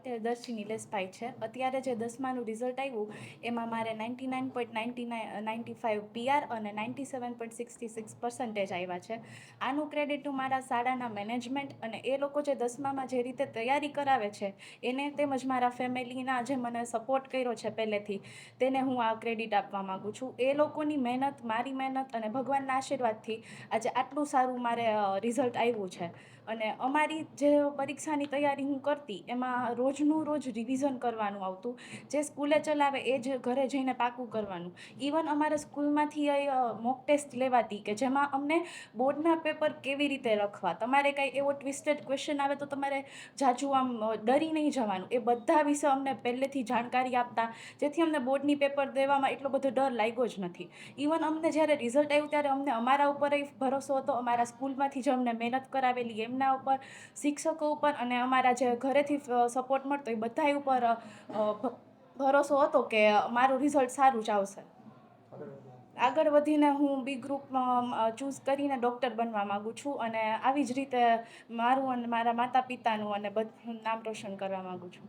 પટેલ દર્શી નિલેશભાઈ છે. અત્યારે જે 10માનું રિઝલ્ટ આવ્યું એમાં મારે 99.95 PR અને 97.66% આવ્યા છે. આનું ક્રેડિટ હું મારા શાળાના મેનેજમેન્ટ અને એ લોકો જે 10મામાં જે રીતે તૈયારી કરાવે છે એને, તેમજ મારા ફેમિલીના જે મને સપોર્ટ કર્યો છે પહેલેથી, તેને હું આ ક્રેડિટ આપવા માગું છું. એ લોકોની મહેનત, મારી મહેનત અને ભગવાનના આશીર્વાદથી આજે આટલું સારું મારે રિઝલ્ટ આવ્યું છે. અને અમારી જે પરીક્ષાની તૈયારી હું કરતી એમાં રોજનું રોજ રિવિઝન કરવાનું આવતું. જે સ્કૂલે ચલાવે એ જ ઘરે જઈને પાકું કરવાનું. ઇવન અમારે સ્કૂલમાંથી મોક ટેસ્ટ લેવાતી કે જેમાં અમને બોર્ડના પેપર કેવી રીતે લખવા, તમારે કાંઈ એવો ટ્વિસ્ટેડ ક્વેશ્ચન આવે તો તમારે જાજુ આમ ડરી નહીં જવાનું. એ બધા વિશે અમને પહેલેથી જાણકારી આપતા, જેથી અમને બોર્ડની પેપર દેવામાં એટલો બધો ડર લાગ્યો જ નથી. ઇવન અમને જ્યારે રિઝલ્ટ આવ્યું ત્યારે અમને અમારા ઉપર ભરોસો હતો, અમારા સ્કૂલમાંથી જે અમને મહેનત કરાવેલી એમના ઉપર, શિક્ષકો ઉપર અને અમારા જે ઘરેથી સપોર્ટ મળતો એ બધા ઉપર ભરોસો હતો કે મારું રિઝલ્ટ સારું જ આવશે. આગળ વધીને હું બી ગ્રુપમાં ચૂઝ કરીને ડૉક્ટર બનવા માગું છું અને આવી જ રીતે મારું અને મારા માતા પિતાનું અને બધું નામ રોશન કરવા માગું છું.